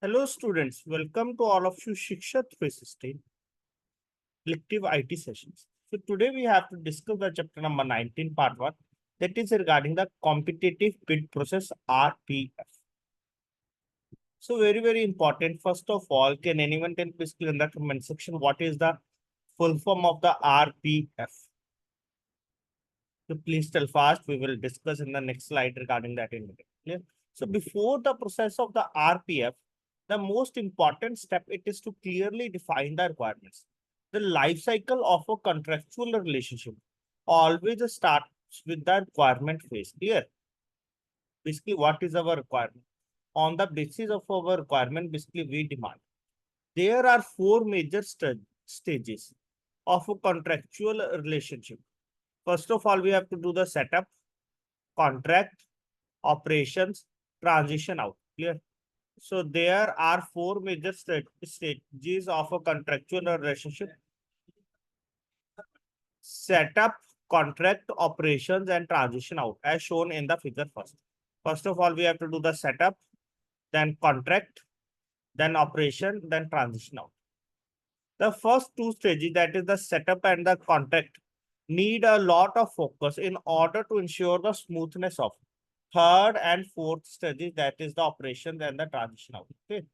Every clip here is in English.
Hello students, welcome to all of you Shiksha 316 Elective IT sessions. So today we have to discuss the chapter number 19 part 1 that is regarding the competitive bid process RPF. So very important. First of all, can anyone tell basically in the comment section what is the full form of the RPF? So please tell fast. We will discuss in the next slide regarding that in a minute. Clear? So before the process of the RPF, the most important step it is to clearly define the requirements. The life cycle of a contractual relationship always starts with the requirement phase. Clear? Basically, what is our requirement? On the basis of our requirement, basically we demand. There are four major stages of a contractual relationship. First of all, we have to do the setup, contract, operations, transition out. Clear? So there are four major stages of a contractual relationship: setup, contract, operations, and transition out, as shown in the figure first. First of all, we have to do the setup, then contract, then operation, then transition out. The first two stages, that is the setup and the contract, need a lot of focus in order to ensure the smoothness of third and fourth stages, that is the operation and the transition out. Okay.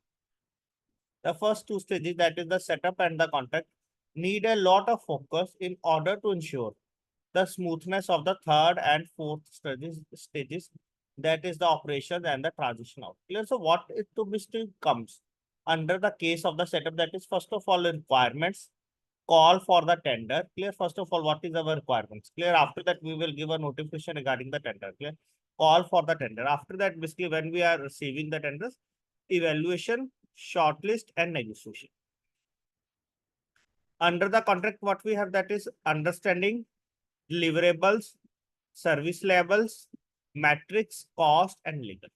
The first two stages, that is the setup and the contract, need a lot of focus in order to ensure the smoothness of the third and fourth stages, that is the operation and the transition out. Clear? So what it to be still comes under the case of the setup, that is first of all requirements, call for the tender. Clear? First of all, what is our requirements? Clear? After that, we will give a notification regarding the tender. Clear? Call for the tender. After that, basically, when we are receiving the tenders, evaluation, shortlist, and negotiation. Under the contract, what we have, that is understanding, deliverables, service levels, metrics, cost, and legal.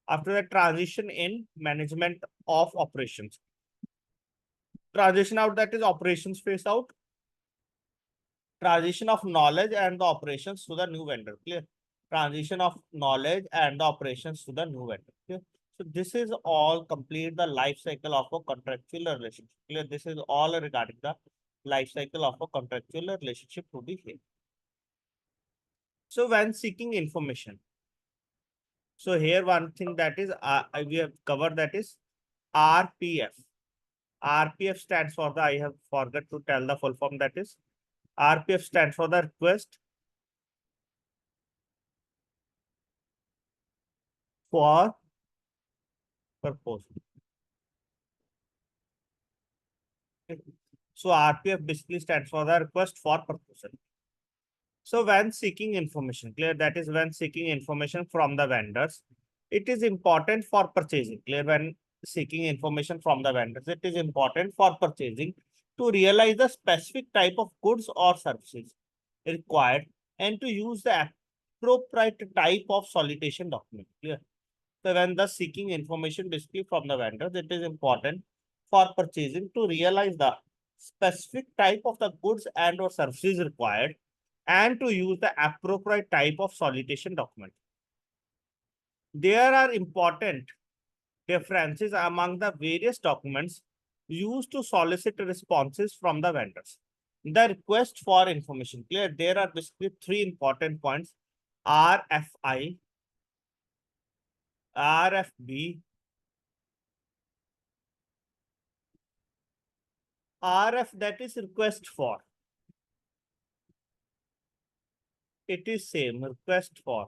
After that, transition in, management of operations. Transition out, that is operations phase out. Transition of knowledge and the operations to the new vendor. Clear? Transition of knowledge and the operations to the new vendor. Clear? So this is all complete the life cycle of a contractual relationship. Clear? This is all regarding the life cycle of a contractual relationship to be here. So when seeking information, so here one thing that is we have covered, that is RPF. RPF stands for the, I have forgot to tell the full form, that is RPF stands for the request for proposal. So RPF basically stands for the request for proposal. So when seeking information, clear, that is when seeking information from the vendors, it is important for purchasing. Clear? When seeking information from the vendors, it is important for purchasing to realize the specific type of goods or services required and to use the appropriate type of solicitation document. Clear? So when the seeking information basically from the vendors, it is important for purchasing to realize the specific type of the goods and or services required and to use the appropriate type of solicitation document. There are important differences among the various documents used to solicit responses from the vendors. The request for information. Clear? There are basically three important points: RFI, RFB, RF, that is request for. It is same, request for.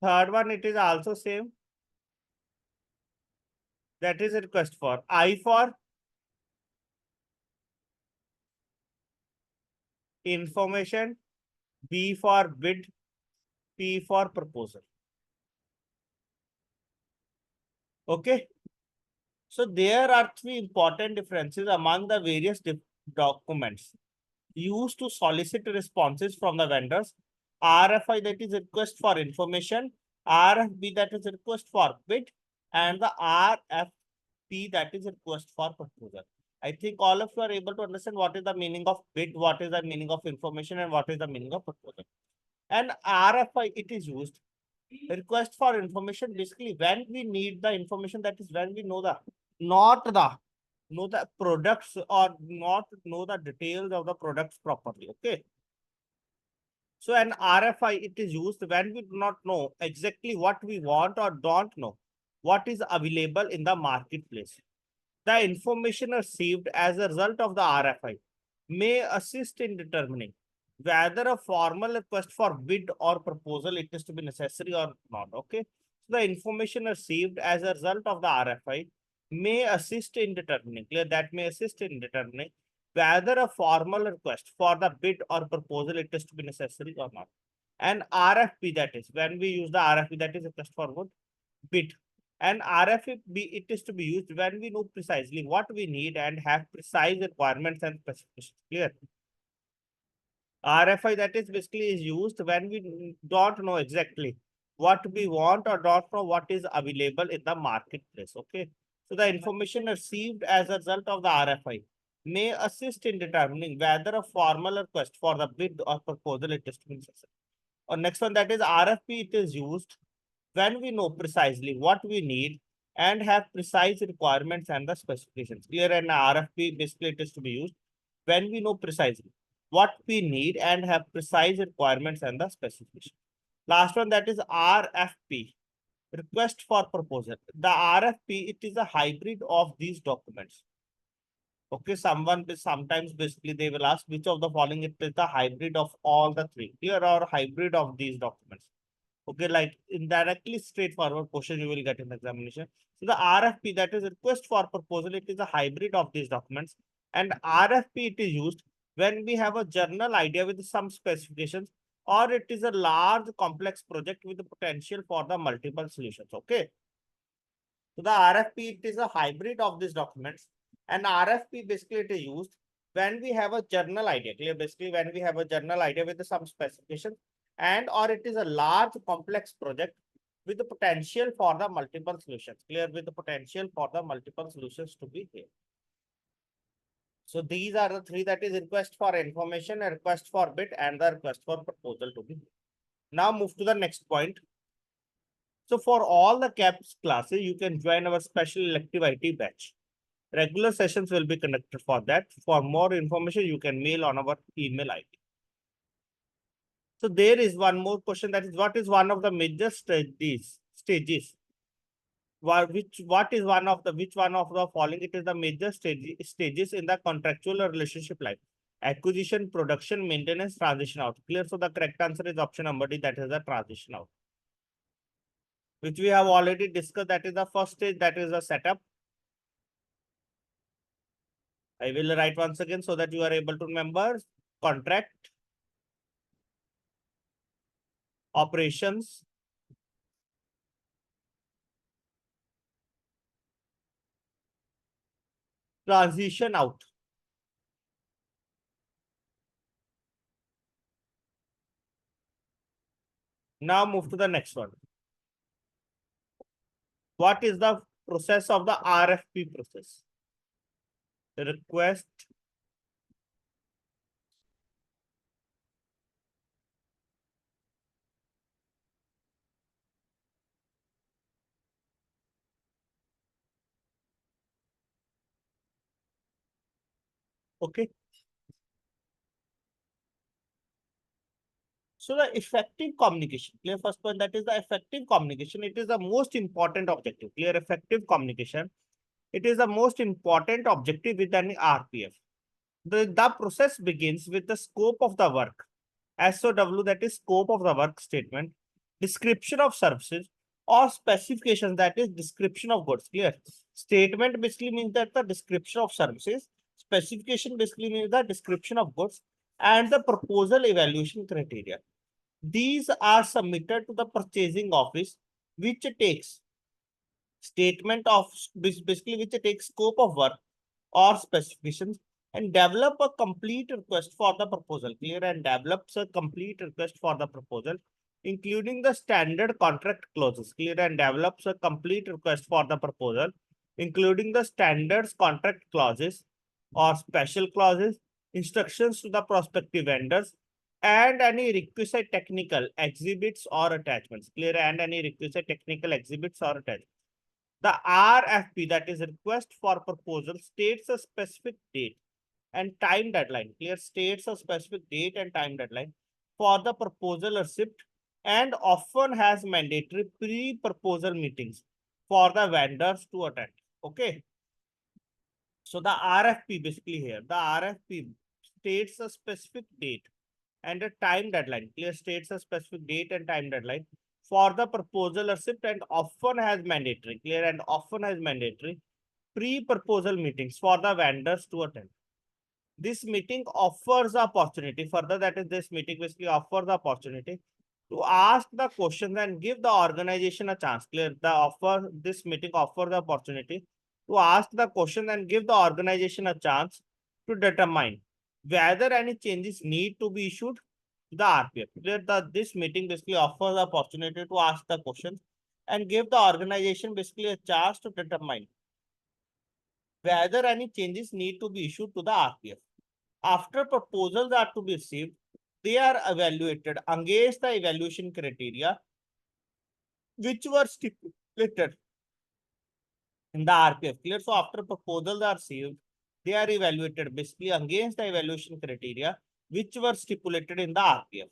Third one, it is also same. That is a request for. I for information, B for bid, P for proposal. Okay. So there are three important differences among the various documents used to solicit responses from the vendors. RFI, that is request for information, RFB, that is request for bid, and the RFP, that is request for proposal. I think all of you are able to understand what is the meaning of bid, what is the meaning of information, and what is the meaning of proposal. And RFI, it is used Request for information, basically when we need the information, that is when we know the, not the, know the products or not know the details of the products properly. Okay. So an RFI, it is used when we do not know exactly what we want or don't know what is available in the marketplace. The information received as a result of the RFI may assist in determining whether a formal request for bid or proposal it is to be necessary or not. Okay. So the information received as a result of the RFI may assist in determining, clear, that may assist in determining whether a formal request for the bid or proposal it is to be necessary or not. And RFP, that is when we use the RFP, that is request for what? Bid. And RFP, it is to be used when we know precisely what we need and have precise requirements and specifications. Clear? RFI, that is basically is used when we don't know exactly what we want or don't know what is available in the marketplace. Okay. So the information received as a result of the RFI may assist in determining whether a formal request for the bid or proposal it is to be necessary. Or next one, that is RFP, it is used when we know precisely what we need and have precise requirements and the specifications. Here an RFP, basically it is to be used when we know precisely what we need and have precise requirements and the specifications. Last one, that is RFP, request for proposal. The RFP, it is a hybrid of these documents. Okay, someone sometimes basically they will ask which of the following it is the hybrid of all the three. Here are hybrid of these documents. Okay, like indirectly straightforward question you will get in the examination. So the RFP, that is request for proposal, it is a hybrid of these documents. And RFP, it is used when we have a general idea with some specifications, or it is a large complex project with the potential for the multiple solutions. Okay. So the RFP, it is a hybrid of these documents. And RFP, basically it is used when we have a general idea. Clear? Basically when we have a general idea with some specifications, and or it is a large complex project with the potential for the multiple solutions. Clear? With the potential for the multiple solutions to be here. So these are the three, that is request for information, a request for bid, and the request for proposal to be here. Now move to the next point. So for all the CAPS classes, you can join our special elective IT batch. Regular sessions will be conducted for that. For more information, you can mail on our email ID. So there is one more question, that is what is one of the major stages? What is which one of the following? It is the major stages in the contractual relationship life: acquisition, production, maintenance, transition out. Clear? So the correct answer is option number D, that is the transition out, which we have already discussed. That is the first stage, that is the setup. I will write once again so that you are able to remember: contract, operations, transition out. Now move to the next one. What is the process of the RFP process? Request, okay. So the effective communication, clear? First point, that is the effective communication. It is the most important objective. Clear? Effective communication. It is the most important objective with an RPF. The process begins with the scope of the work. SOW, that is scope of the work statement, description of services, or specifications, that is description of goods. Clear? Statement basically means that the description of services, specification basically means the description of goods, and the proposal evaluation criteria. These are submitted to the purchasing office, which takes statement of basically which takes scope of work or specifications and develop a complete request for the proposal. Clear? And develops a complete request for the proposal, including the standard contract clauses. Clear? And develops a complete request for the proposal, including the standards contract clauses or special clauses, instructions to the prospective vendors, and any requisite technical exhibits or attachments. Clear? And any requisite technical exhibits or attachments. The RFP, that is request for proposal, states a specific date and time deadline. Clear? States a specific date and time deadline for the proposal receipt and often has mandatory pre-proposal meetings for the vendors to attend. Okay. So the RFP basically here, the RFP states a specific date and a time deadline. Clear? States a specific date and time deadline for the proposal receipt and often has mandatory. Clear? And often has mandatory pre-proposal meetings for the vendors to attend. This meeting offers the opportunity further, that is, this meeting basically offers the opportunity to ask the questions and give the organization a chance. Clear? This meeting offers the opportunity to ask the question and give the organization a chance to determine whether any changes need to be issued to the RPF. Clear? This meeting basically offers the opportunity to ask the questions and give the organization basically a chance to determine whether any changes need to be issued to the RPF. After proposals are to be received, they are evaluated against the evaluation criteria which were stipulated in the RPF. Clear? So after proposals are received, they are evaluated basically against the evaluation criteria which were stipulated in the RPF.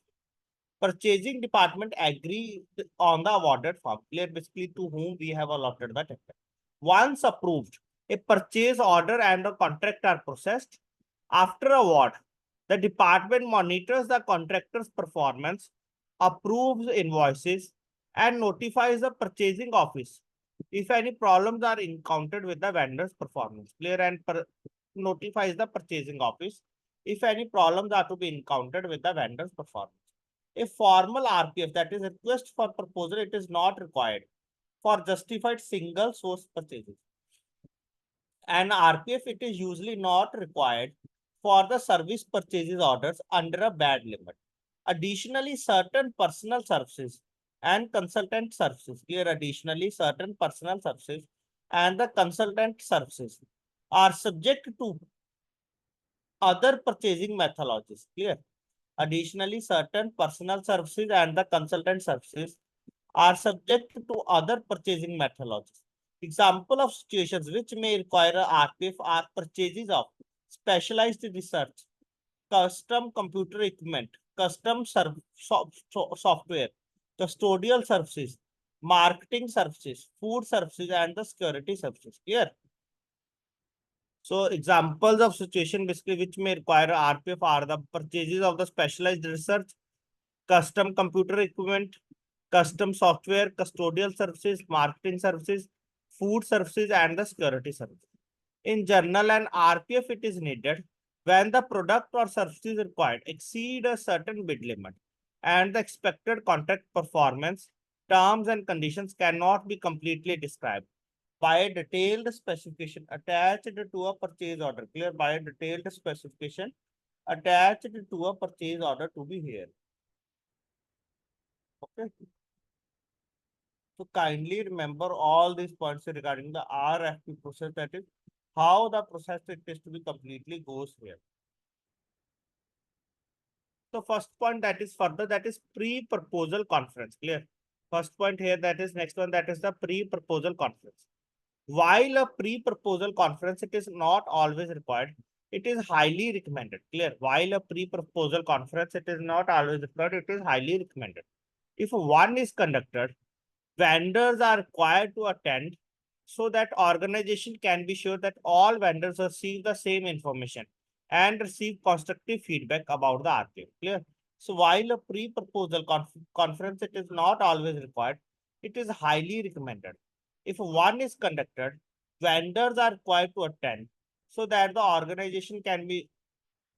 Purchasing department agreed on the awarded form. Clear? Basically to whom we have allotted the tender. Once approved, a purchase order and a contract are processed. After award, the department monitors the contractor's performance, approves invoices, and notifies the purchasing office if any problems are encountered with the vendor's performance. Clear? And notifies the purchasing office if any problems are to be encountered with the vendor's performance. A formal RPF, that is request for proposal, it is not required for justified single source purchases. And RPF, it is usually not required for the service purchases orders under a bad limit. Additionally, certain personal services and consultant services, here additionally certain personal services and the consultant services are subject to other purchasing methodologies. Clear? Additionally, certain personal services and the consultant services are subject to other purchasing methodologies. Example of situations which may require a RPF are purchases of specialized research, custom computer equipment, custom software, custodial services, marketing services, food services, and the security services. Clear? So examples of situation basically which may require RPF are the purchases of the specialized research, custom computer equipment, custom software, custodial services, marketing services, food services, and the security services. In general, an RPF it is needed when the product or services required exceed a certain bid limit and the expected contract performance, terms and conditions cannot be completely described by a detailed specification attached to a purchase order. Clear? By a detailed specification attached to a purchase order to be here. Okay. So kindly remember all these points regarding the RFP process, that is how the process it is to be completely goes here. So first point, that is further, that is pre-proposal conference. Clear? First point here, that is next one, that is the pre-proposal conference. While a pre-proposal conference, it is not always required, it is highly recommended. Clear? While a pre-proposal conference, it is not always required, it is highly recommended. If one is conducted, vendors are required to attend so that organization can be sure that all vendors receive the same information and receive constructive feedback about the RPF. Clear? So while a pre-proposal conference, it is not always required, it is highly recommended. If one is conducted, vendors are required to attend so that the organization can be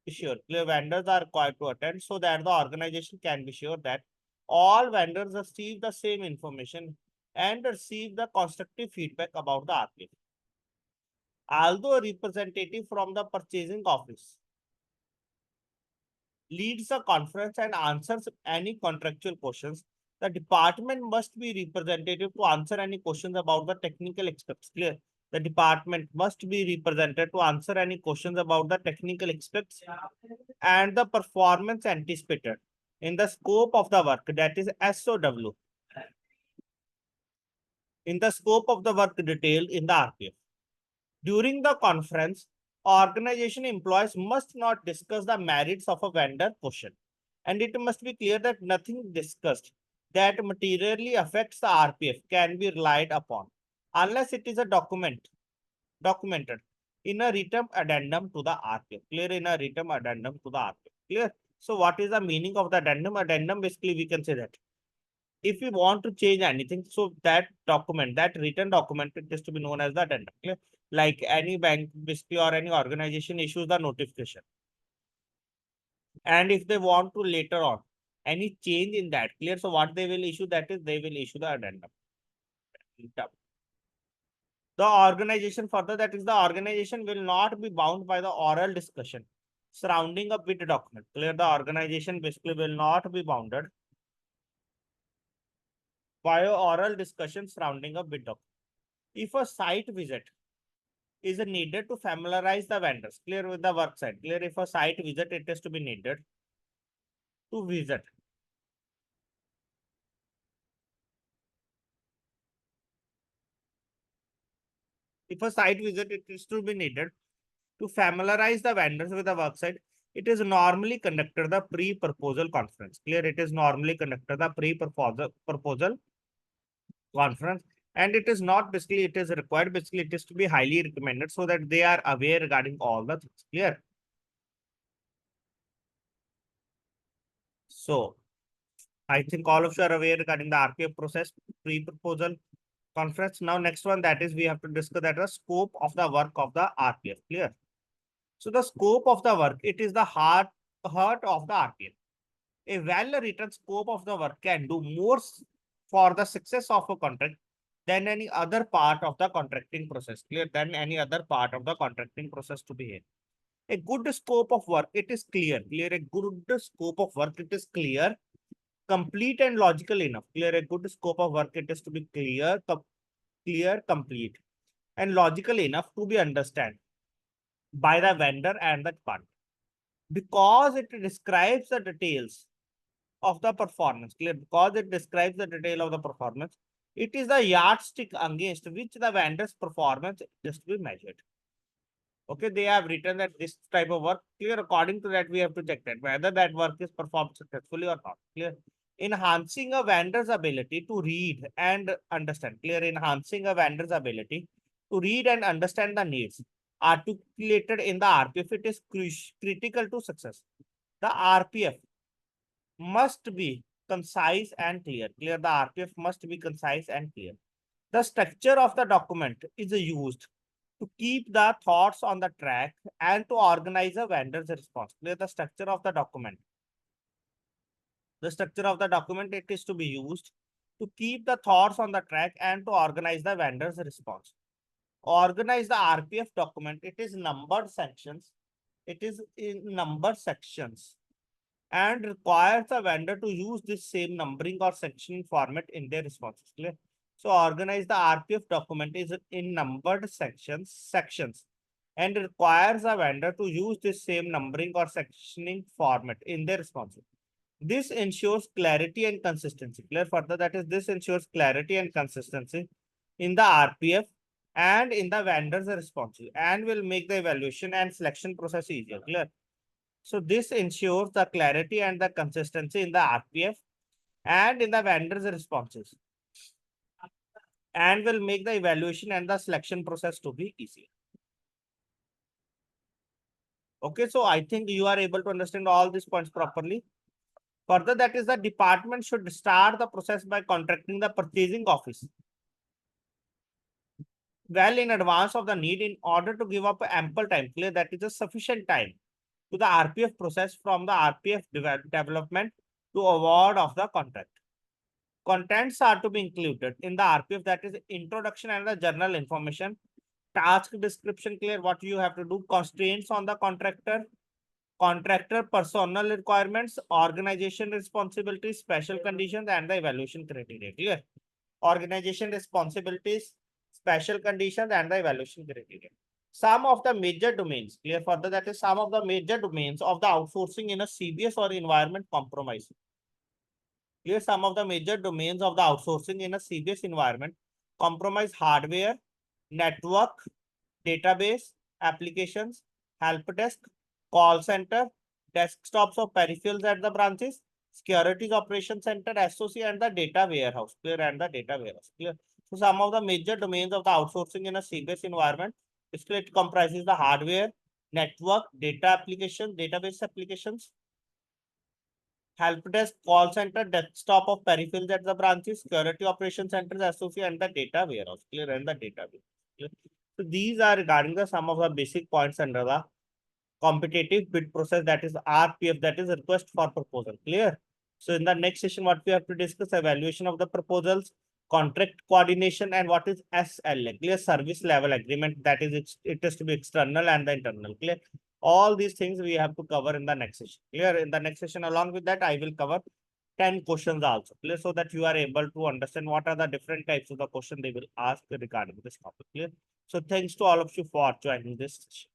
sure. Clear? Vendors are required to attend so that the organization can be sure that all vendors receive the same information and receive the constructive feedback about the RPF. Although a representative from the purchasing office leads the conference and answers any contractual questions, the department must be representative to answer any questions about the technical aspects. Clear? The department must be represented to answer any questions about the technical aspects and the performance anticipated in the scope of the work, that is SOW, in the scope of the work detailed in the RPF. During the conference, organization employees must not discuss the merits of a vendor question, and it must be clear that nothing discussed that materially affects the RPF can be relied upon unless it is a documented in a written addendum to the RPF. Clear? In a written addendum to the RPF. Clear? So what is the meaning of the addendum? Addendum, basically we can say that if we want to change anything, so that document, that written document, it is to be known as the addendum. Clear? Like any bank basically or any organization issues the notification. And if they want to later on any change in that, clear? So what they will issue, that is they will issue the addendum. The organization further, that is the organization will not be bound by the oral discussion surrounding a bid document. Clear? The organization basically will not be bounded by a oral discussion surrounding a bid document. If a site visit is needed to familiarize the vendors, clear, with the work site. Clear? If a site visit, it is to be needed to visit. If a site visit, it is to be needed to familiarize the vendors with the work site. It is normally conducted the pre-proposal conference. Clear? It is normally conducted the pre-proposal conference, and it is not basically it is required. Basically, it is to be highly recommended so that they are aware regarding all the things. Clear? So I think all of you are aware regarding the RPF process, pre-proposal conference. Now, next one, that is we have to discuss that the scope of the work of the RPF. Clear? So the scope of the work, it is the heart of the RPF. A well-written scope of the work can do more for the success of a contract than any other part of the contracting process. Clear? Than any other part of the contracting process to be here. A good scope of work, it is clear. Clear? A good scope of work, it is clear, complete and logical enough. Clear? A good scope of work, it is to be clear, complete, and logical enough to be understood by the vendor and the department, because it describes the details of the performance. Clear? Because it describes the detail of the performance, it is the yardstick against which the vendor's performance is to be measured. Okay, they have written that this type of work, clear, according to that we have to check that whether that work is performed successfully or not. Clear? Enhancing a vendor's ability to read and understand. Clear? Enhancing a vendor's ability to read and understand the needs articulated in the RPF, it is critical to success. The RPF must be concise and clear. Clear? The RPF must be concise and clear. The structure of the document is used to keep the thoughts on the track and to organize a vendor's response. Clear? The structure of the document. The structure of the document, it is to be used to keep the thoughts on the track and to organize the vendor's response. Organize the RPF document. It is numbered sections. It is in numbered sections and requires the vendor to use this same numbering or section format in their responses. Clear? So organize the RPF document is in numbered sections and requires a vendor to use this same numbering or sectioning format in their responses. This ensures clarity and consistency. Clear? Further, that is, this ensures clarity and consistency in the RPF and in the vendor's responses and will make the evaluation and selection process easier. Clear? So this ensures the clarity and the consistency in the RPF and in the vendor's responses and will make the evaluation and the selection process to be easier. Okay, so I think you are able to understand all these points properly. Further, that is, the department should start the process by contracting the purchasing office well in advance of the need in order to give up ample time. Clear? That is a sufficient time to the RPF process from the RPF development to award of the contract. Contents are to be included in the RPF, that is introduction and the general information, task description. Clear? What you have to do, constraints on the contractor personnel requirements, organization responsibilities, special conditions, and the evaluation criteria. Clear? Organization responsibilities, special conditions, and the evaluation criteria. Some of the major domains, clear further, that is some of the major domains of the outsourcing in a CBS or environment compromise. Clear, some of the major domains of the outsourcing in a CBS environment compromise hardware, network, database, applications, help desk, call center, desktops or peripherals at the branches, securities operation center, SOC, and the data warehouse. Clear, and the data warehouse. Clear. So some of the major domains of the outsourcing in a CBS environment, it comprises the hardware, network, data application, database applications, help desk, call center, desktop of peripherals at the branches, security operation centers, SOC, and the data warehouse. Clear, and the database. Clear. So these are regarding the some of the basic points under the competitive bid process, that is RPF, that is request for proposal. Clear. So in the next session, what we have to discuss, evaluation of the proposals, contract coordination, and what is SLA, clear, service level agreement, that is it is to be external and the internal. Clear. All these things we have to cover in the next session. Clear. In the next session, along with that, I will cover 10 questions also. Clear. So that you are able to understand what are the different types of the question they will ask regarding this topic. Clear. So thanks to all of you for joining this session.